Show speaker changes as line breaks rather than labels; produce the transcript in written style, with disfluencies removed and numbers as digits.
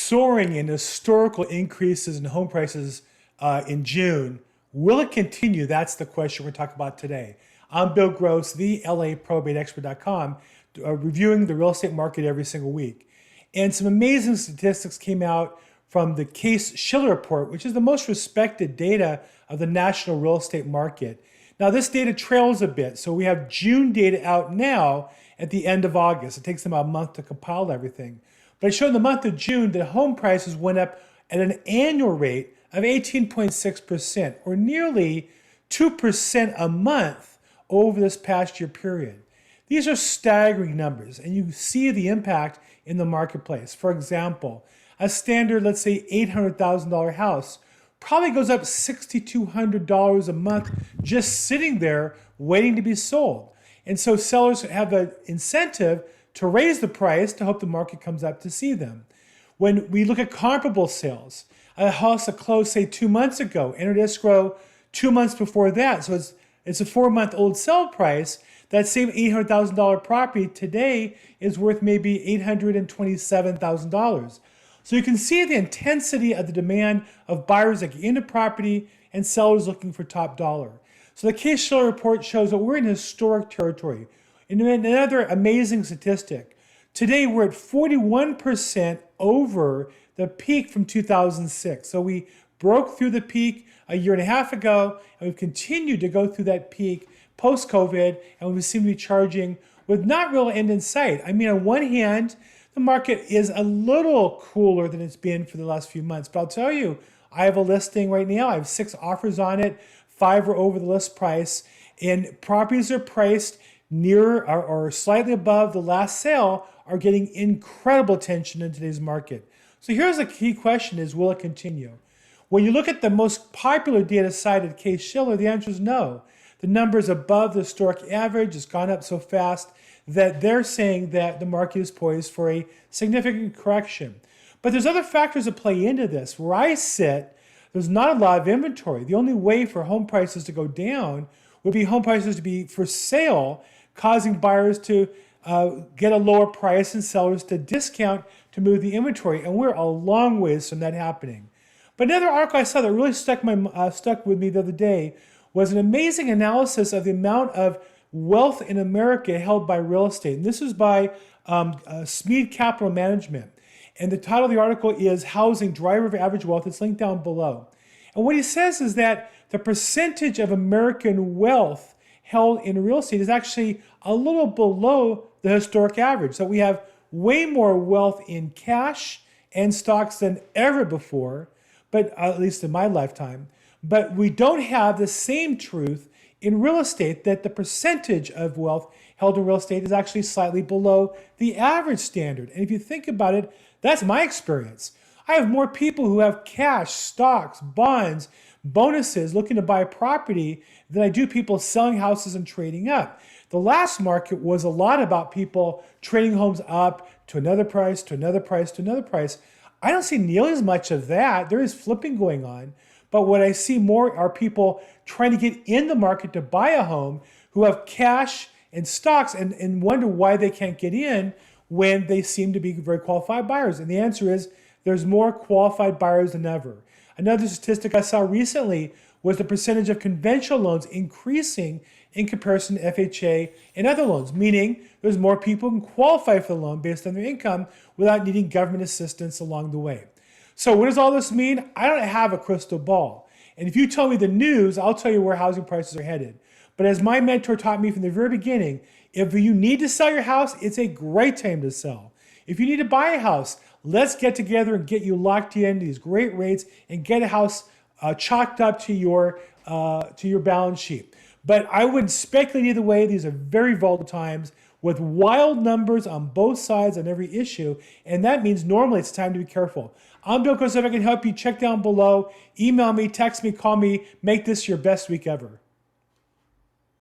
soaring and historical increases in home prices in June. Will it continue? That's the question we're talking about today. I'm Bill Gross, the LAProbateExpert.com, reviewing the real estate market every single week. And some amazing statistics came out from the Case-Schiller report, which is the most respected data of the national real estate market. Now, this data trails a bit. So we have June data out now at the end of August. It takes them about a month to compile everything. But I showed in the month of June that home prices went up at an annual rate of 18.6%, or nearly 2% a month over this past year period. These are staggering numbers, and you see the impact in the marketplace. For example, a standard, let's say $800,000 house probably goes up $6,200 a month just sitting there waiting to be sold. And so sellers have an incentive to raise the price to hope the market comes up to see them. When we look at comparable sales, a house that closed, say, 2 months ago, entered escrow 2 months before that, so it's a 4-month-old sale price. That same $800,000 property today is worth maybe $827,000. So you can see the intensity of the demand of buyers that get into property and sellers looking for top dollar. So the Case-Schiller report shows that we're in historic territory. And another amazing statistic, today we're at 41% over the peak from 2006. So we broke through the peak a year and a half ago, and we've continued to go through that peak post-COVID, and we seem to be charging with not real end in sight. I mean, on one hand, the market is a little cooler than it's been for the last few months, but I'll tell you, I have a listing right now. I have 6 offers on it, 5 are over the list price, and properties are priced near or slightly above the last sale are getting incredible attention in today's market. So here's the key question is, will it continue? When you look at the most popular data cited, Case-Schiller, the answer is no. The number is above the historic average. It's gone up so fast that they're saying that the market is poised for a significant correction. But there's other factors that play into this. Where I sit, there's not a lot of inventory. The only way for home prices to go down would be home prices to be for sale, causing buyers to get a lower price and sellers to discount to move the inventory. And we're a long ways from that happening. But another article I saw that really stuck with me the other day was an amazing analysis of the amount of wealth in America held by real estate. And this is by Smead Capital Management. And the title of the article is Housing, Driver of Average Wealth. It's linked down below. And what he says is that the percentage of American wealth held in real estate is actually a little below the historic average. So we have way more wealth in cash and stocks than ever before, but at least in my lifetime. But we don't have the same truth in real estate, that the percentage of wealth held in real estate is actually slightly below the average standard. And if you think about it, that's my experience. I have more people who have cash, stocks, bonds, bonuses looking to buy a property than I do people selling houses and trading up. The last market was a lot about people trading homes up to another price, to another price, to another price. I don't see nearly as much of that. There is flipping going on. But what I see more are people trying to get in the market to buy a home who have cash and stocks and wonder why they can't get in when they seem to be very qualified buyers. And the answer is there's more qualified buyers than ever. Another statistic I saw recently was the percentage of conventional loans increasing in comparison to FHA and other loans, meaning there's more people who can qualify for the loan based on their income without needing government assistance along the way. So what does all this mean? I don't have a crystal ball. And if you tell me the news, I'll tell you where housing prices are headed. But as my mentor taught me from the very beginning, if you need to sell your house, it's a great time to sell. If you need to buy a house, let's get together and get you locked in these great rates and get a house chalked up to your balance sheet. But I wouldn't speculate either way. These are very volatile times with wild numbers on both sides on every issue. And that means normally it's time to be careful. I'm Bill Gross. If I can help you, check down below. Email me, text me, call me. Make this your best week ever.